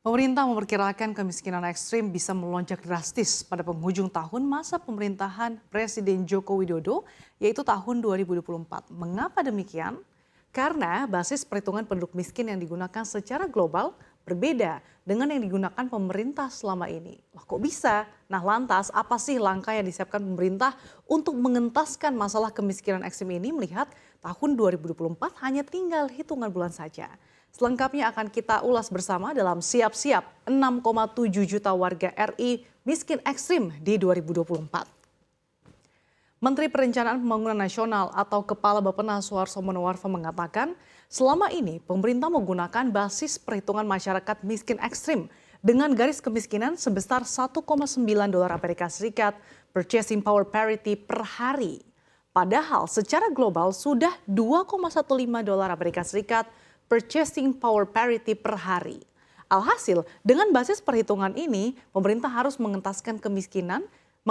Pemerintah memperkirakan kemiskinan ekstrim bisa melonjak drastis pada penghujung tahun masa pemerintahan Presiden Joko Widodo, yaitu tahun 2024. Mengapa demikian? Karena basis perhitungan penduduk miskin yang digunakan secara global berbeda dengan yang digunakan pemerintah selama ini. Loh, kok bisa? Nah, lantas apa sih langkah yang disiapkan pemerintah untuk mengentaskan masalah kemiskinan ekstrim ini melihat tahun 2024 hanya tinggal hitungan bulan saja? Selengkapnya akan kita ulas bersama dalam Siap-siap 6,7 juta warga RI miskin ekstrim di 2024. Menteri Perencanaan Pembangunan Nasional atau Kepala Bappenas Suharto Monoarfa mengatakan, selama ini pemerintah menggunakan basis perhitungan masyarakat miskin ekstrim dengan garis kemiskinan sebesar 1,9 dolar Amerika Serikat purchasing power parity per hari. Padahal secara global sudah 2,15 dolar Amerika Serikat purchasing power parity per hari. Alhasil, dengan basis perhitungan ini, pemerintah harus mengentaskan 5,8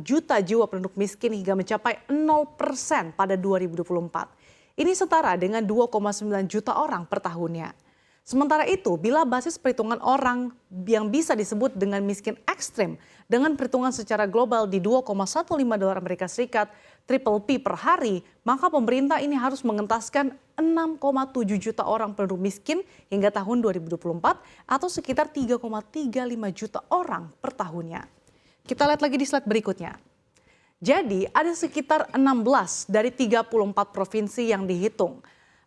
juta jiwa penduduk miskin hingga mencapai 0% pada 2024. Ini setara dengan 2,9 juta orang per tahunnya. Sementara itu, bila basis perhitungan orang yang bisa disebut dengan miskin ekstrim dengan perhitungan secara global di 2,15 dolar Amerika Serikat triple P per hari, maka pemerintah ini harus mengentaskan 6,7 juta orang penduduk miskin hingga tahun 2024 atau sekitar 3,35 juta orang per tahunnya. Kita lihat lagi di slide berikutnya. Jadi ada sekitar 16 dari 34 provinsi yang dihitung.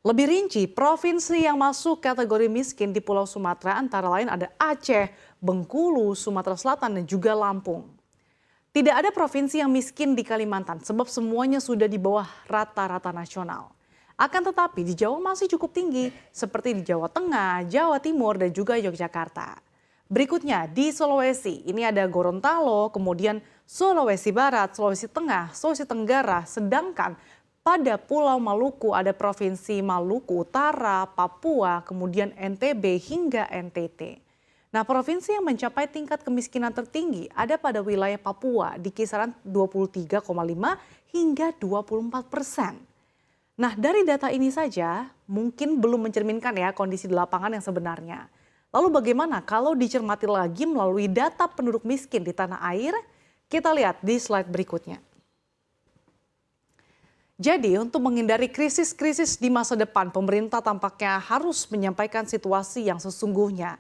Lebih rinci, provinsi yang masuk kategori miskin di Pulau Sumatera antara lain ada Aceh, Bengkulu, Sumatera Selatan, dan juga Lampung. Tidak ada provinsi yang miskin di Kalimantan sebab semuanya sudah di bawah rata-rata nasional. Akan tetapi di Jawa masih cukup tinggi seperti di Jawa Tengah, Jawa Timur, dan juga Yogyakarta. Berikutnya di Sulawesi, ini ada Gorontalo, kemudian Sulawesi Barat, Sulawesi Tengah, Sulawesi Tenggara, sedangkan pada Pulau Maluku ada Provinsi Maluku Utara, Papua, kemudian NTB hingga NTT. Nah, provinsi yang mencapai tingkat kemiskinan tertinggi ada pada wilayah Papua di kisaran 23,5 hingga 24%. Nah, dari data ini saja mungkin belum mencerminkan ya kondisi di lapangan yang sebenarnya. Lalu bagaimana kalau dicermati lagi melalui data penduduk miskin di tanah air? Kita lihat di slide berikutnya. Jadi untuk menghindari krisis-krisis di masa depan, pemerintah tampaknya harus menyampaikan situasi yang sesungguhnya.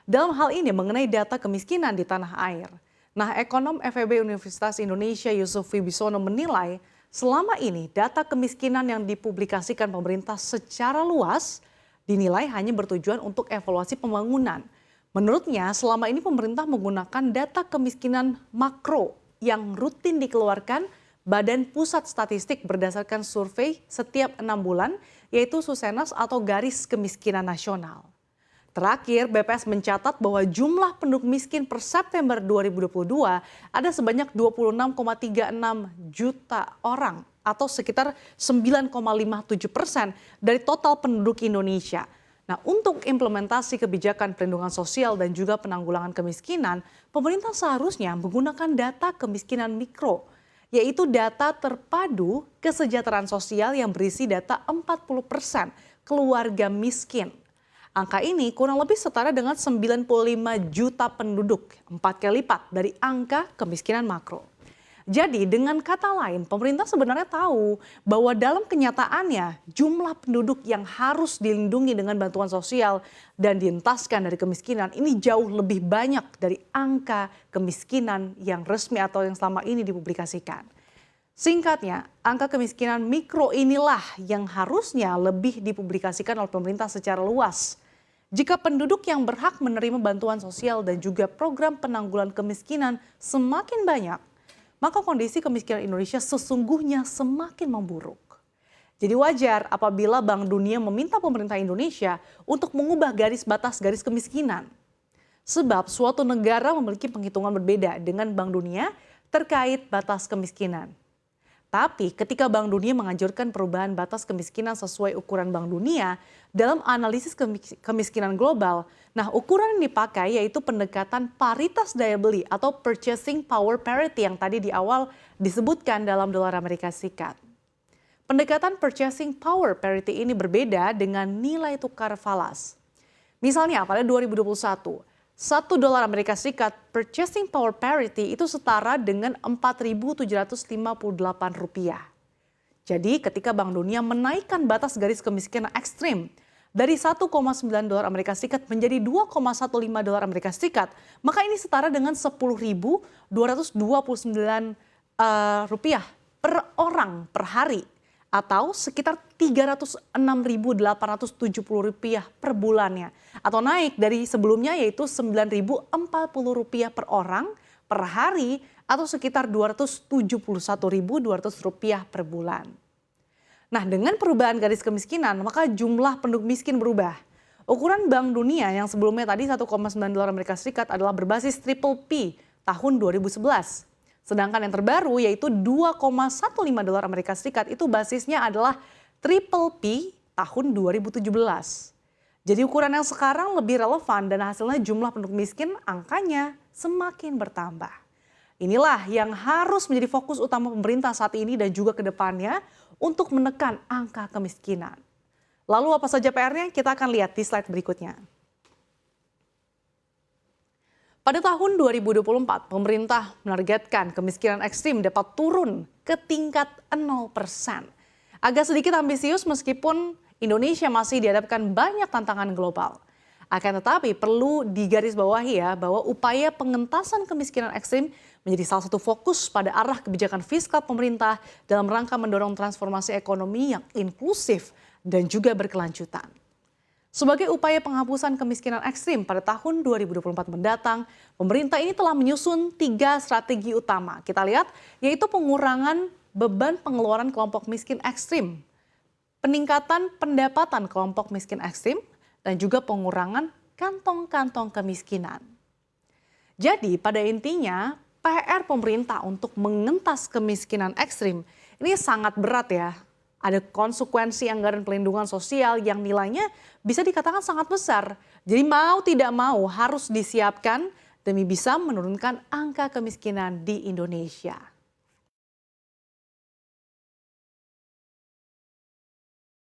Dalam hal ini mengenai data kemiskinan di tanah air. Nah, ekonom FEB Universitas Indonesia Yusuf Wibisono menilai selama ini data kemiskinan yang dipublikasikan pemerintah secara luas dinilai hanya bertujuan untuk evaluasi pembangunan. Menurutnya selama ini pemerintah menggunakan data kemiskinan makro yang rutin dikeluarkan Badan Pusat Statistik berdasarkan survei setiap 6 bulan, yaitu Susenas atau Garis Kemiskinan Nasional. Terakhir, BPS mencatat bahwa jumlah penduduk miskin per September 2022 ada sebanyak 26,36 juta orang atau sekitar 9,57% dari total penduduk Indonesia. Nah, untuk implementasi kebijakan perlindungan sosial dan juga penanggulangan kemiskinan, pemerintah seharusnya menggunakan data kemiskinan mikro, yaitu data terpadu kesejahteraan sosial yang berisi data 40% keluarga miskin. Angka ini kurang lebih setara dengan 95 juta penduduk, 4 kali lipat dari angka kemiskinan makro. Jadi dengan kata lain, pemerintah sebenarnya tahu bahwa dalam kenyataannya jumlah penduduk yang harus dilindungi dengan bantuan sosial dan dientaskan dari kemiskinan ini jauh lebih banyak dari angka kemiskinan yang resmi atau yang selama ini dipublikasikan. Singkatnya, angka kemiskinan mikro inilah yang harusnya lebih dipublikasikan oleh pemerintah secara luas. Jika penduduk yang berhak menerima bantuan sosial dan juga program penanggulangan kemiskinan semakin banyak, maka kondisi kemiskinan Indonesia sesungguhnya semakin memburuk. Jadi wajar apabila Bank Dunia meminta pemerintah Indonesia untuk mengubah garis batas garis kemiskinan. Sebab suatu negara memiliki penghitungan berbeda dengan Bank Dunia terkait batas kemiskinan. Tapi ketika Bank Dunia menganjurkan perubahan batas kemiskinan sesuai ukuran Bank Dunia dalam analisis kemiskinan global, nah ukuran yang dipakai yaitu pendekatan paritas daya beli atau purchasing power parity yang tadi di awal disebutkan dalam dolar Amerika Serikat. Pendekatan purchasing power parity ini berbeda dengan nilai tukar falas. Misalnya pada 2021, $1 purchasing power parity itu setara dengan Rp4.758. Jadi ketika Bank Dunia menaikkan batas garis kemiskinan ekstrim dari $1,9 menjadi $2,15, maka ini setara dengan Rp10.229 per orang per hari atau sekitar Rp306.870 per bulannya, atau naik dari sebelumnya yaitu Rp9.040 per orang per hari atau sekitar Rp271.200 per bulan. Nah, dengan perubahan garis kemiskinan, maka jumlah penduduk miskin berubah. Ukuran Bank Dunia yang sebelumnya tadi $1,9 adalah berbasis triple P tahun 2011. Sedangkan yang terbaru yaitu $2,15 itu basisnya adalah triple P tahun 2017. Jadi ukuran yang sekarang lebih relevan dan hasilnya jumlah penduduk miskin angkanya semakin bertambah. Inilah yang harus menjadi fokus utama pemerintah saat ini dan juga ke depannya untuk menekan angka kemiskinan. Lalu apa saja PR-nya? Kita akan lihat di slide berikutnya. Pada tahun 2024, pemerintah menargetkan kemiskinan ekstrim dapat turun ke tingkat 0%. Agak sedikit ambisius meskipun Indonesia masih dihadapkan banyak tantangan global. Akan tetapi perlu digarisbawahi ya bahwa upaya pengentasan kemiskinan ekstrim menjadi salah satu fokus pada arah kebijakan fiskal pemerintah dalam rangka mendorong transformasi ekonomi yang inklusif dan juga berkelanjutan. Sebagai upaya penghapusan kemiskinan ekstrim pada tahun 2024 mendatang, pemerintah ini telah menyusun 3 strategi utama. Kita lihat yaitu pengurangan beban pengeluaran kelompok miskin ekstrim, peningkatan pendapatan kelompok miskin ekstrim, dan juga pengurangan kantong-kantong kemiskinan. Jadi pada intinya PR pemerintah untuk mengentas kemiskinan ekstrim ini sangat berat ya. Ada konsekuensi anggaran pelindungan sosial yang nilainya bisa dikatakan sangat besar. Jadi mau tidak mau harus disiapkan demi bisa menurunkan angka kemiskinan di Indonesia.